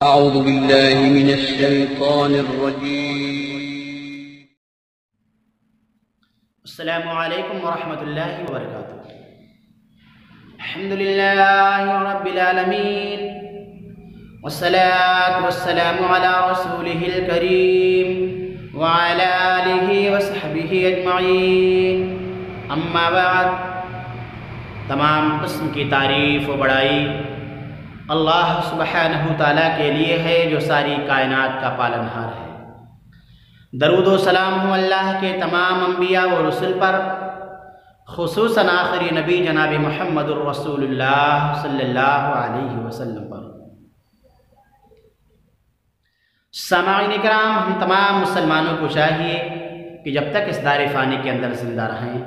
أعوذ بالله من الشيطان الرجيم. السلام عليكم ورحمة الله وبركاته. الحمد لله رب العالمين والصلاة والسلام على رسوله الكريم وعلى آله وصحبه أجمعين. أما بعد، تمام قسم کی تعریف و بڑائی اللہ سبحانہ تعالیٰ کے لیے ہے جو ساری کائنات کا پالنہار ہے۔ درود و سلام ہو اللہ کے تمام انبیاء و رسل پر، خصوصاً آخری نبی جناب محمد الرسول اللہ صلی اللہ علیہ وسلم پر۔ سامعین اکرام، ہم تمام مسلمانوں کو چاہیے کہ جب تک اس دار فانی کے اندر زندہ رہیں،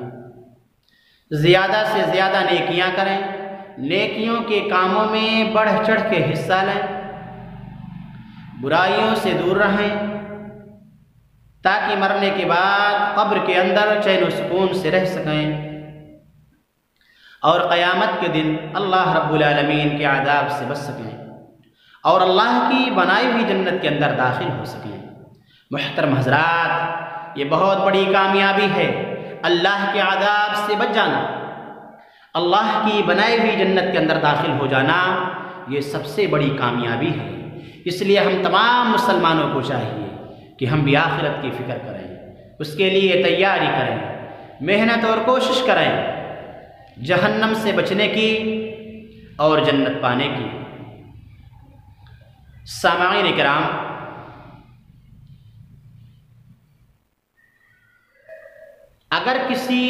زیادہ سے زیادہ نیکیاں کریں، نیکیوں کے کاموں میں بڑھ چڑھ کے حصہ لیں، برائیوں سے دور رہیں، تاکہ مرنے کے بعد قبر کے اندر چین و سکون سے رہ سکیں اور قیامت کے دن اللہ رب العالمین کے عذاب سے بچ سکیں اور اللہ کی بنائی ہوئی جنت کے اندر داخل ہو سکیں۔ محترم حضرات، یہ بہت بڑی کامیابی ہے، اللہ کے عذاب سے بچ جانا، اللہ کی بنائی ہوئی جنت کے اندر داخل ہو جانا، یہ سب سے بڑی کامیابی ہے۔ اس لیے ہم تمام مسلمانوں کو چاہیے کہ ہم بھی آخرت کی فکر کریں، اس کے لیے تیاری کریں، محنت اور کوشش کریں جہنم سے بچنے کی اور جنت پانے کی۔ سامعین کرام، اگر کسی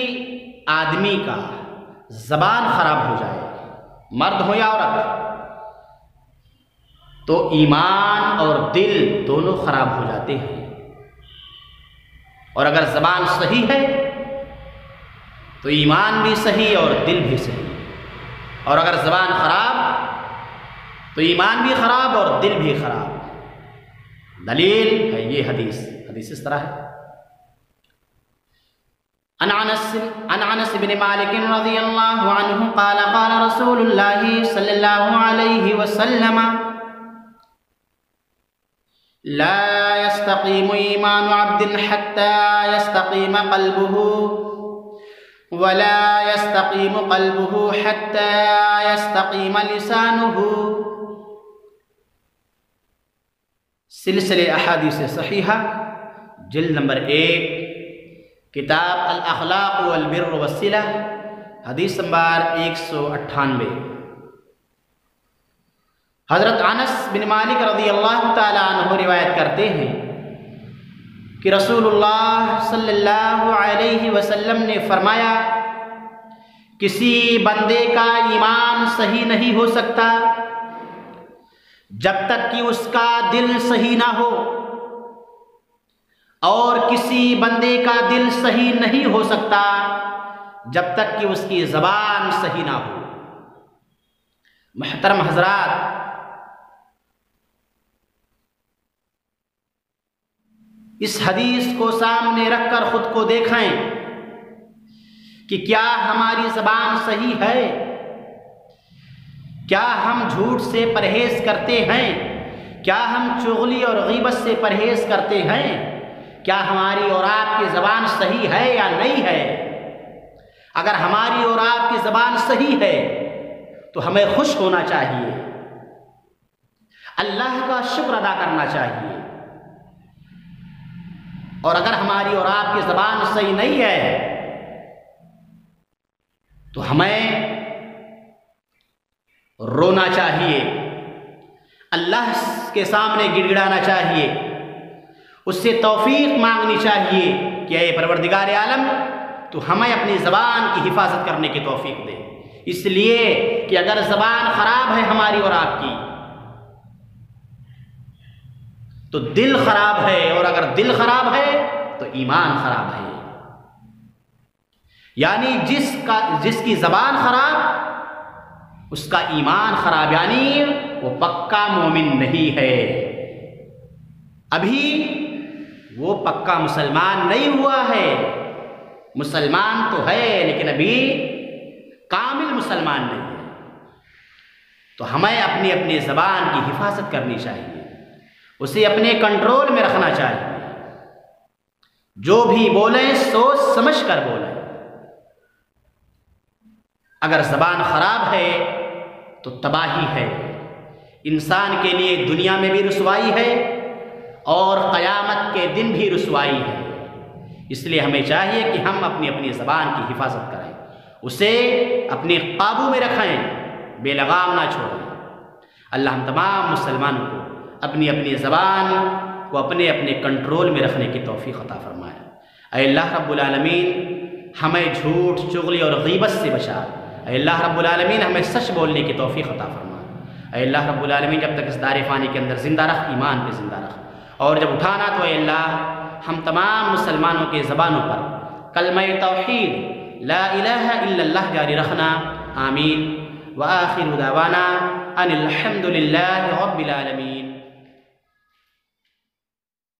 آدمی کا زبان خراب ہو جائے، مرد ہو یا عورت، تو ایمان اور دل دونوں خراب ہو جاتے ہیں، اور اگر زبان صحیح ہے تو ایمان بھی صحیح اور دل بھی صحیح، اور اگر زبان خراب تو ایمان بھی خراب اور دل بھی خراب۔ دلیل ہے یہ حدیث اس طرح ہے۔ عن انس بن مالک رضی اللہ عنہ قال قال رسول اللہ صلی اللہ علیہ وسلم لا يستقيم ایمان عبد حتى يستقيم قلبه ولا يستقيم قلبه حتى يستقيم لسانه۔ سلسلہ احادیث صحیحہ، جلد نمبر 1، کتاب الاخلاق والبر والصلہ، حدیث نمبر 198۔ حضرت انس بن مالک رضی اللہ تعالی عنہ روایت کرتے ہیں کہ رسول اللہ صلی اللہ علیہ وسلم نے فرمایا، کسی بندے کا ایمان صحیح نہیں ہو سکتا جب تک کہ اس کا دل صحیح نہ ہو، اور کسی بندے کا دل صحیح نہیں ہو سکتا جب تک کہ اس کی زبان صحیح نہ ہو۔ محترم حضرات، اس حدیث کو سامنے رکھ کر خود کو دیکھیں کہ کیا ہماری زبان صحیح ہے؟ کیا ہم جھوٹ سے پرہیز کرتے ہیں؟ کیا ہم چغلی اور غیبت سے پرہیز کرتے ہیں؟ کیا ہماری اور آپ کی زبان صحیح ہے یا نہیں ہے؟ اگر ہماری اور آپ کی زبان صحیح ہے تو ہمیں خوش ہونا چاہیے، اللہ کا شکر ادا کرنا چاہیے، اور اگر ہماری اور آپ کی زبان صحیح نہیں ہے تو ہمیں رونا چاہیے، اللہ کے سامنے گڑ گڑانا چاہیے، اس سے توفیق مانگنی چاہیے کہ اے پروردگار عالم، تو ہمیں اپنی زبان کی حفاظت کرنے کی توفیق دے، اس لیے کہ اگر زبان خراب ہے ہماری اور آپ کی تو دل خراب ہے، اور اگر دل خراب ہے تو ایمان خراب ہے۔ یعنی جس کی زبان خراب اس کا ایمان خراب، یعنی وہ پکا مومن نہیں ہے، ابھی وہ پکا مسلمان نہیں ہوا ہے، مسلمان تو ہے لیکن ابھی کامل مسلمان نہیں ہے۔ تو ہمیں اپنی اپنی زبان کی حفاظت کرنی چاہیے، اسے اپنے کنٹرول میں رکھنا چاہیے، جو بھی بولیں سوچ سمجھ کر بولیں۔ اگر زبان خراب ہے تو تباہی ہے، انسان کے لیے دنیا میں بھی رسوائی ہے اور قیامت کے دن بھی رسوائی ہے۔ اس لیے ہمیں چاہیے کہ ہم اپنی اپنی زبان کی حفاظت کریں، اسے اپنے قابو میں رکھیں، بے لگام نہ چھوڑیں۔ اللہ ہم تمام مسلمانوں کو اپنی اپنی زبان کو اپنے اپنے کنٹرول میں رکھنے کی توفیق عطا فرمائے۔ اے اللہ رب العالمین ہمیں جھوٹ، چغلی اور غیبت سے بچا۔ اے اللہ رب العالمین ہمیں سچ بولنے کی توفیق عطا فرما۔ اے اللہ رب العالمین جب تک اس دار فانی کے اندر زندہ رکھ، ایمان پہ زندہ رکھ، اور جب اٹھانا تو اے اللہ ہم تمام مسلمانوں کے زبانوں پر کلمہ توحید لا الہ الا اللہ جاری رکھنا، آمین۔ وآخر دعوانا ان الحمد للہ رب العالمین۔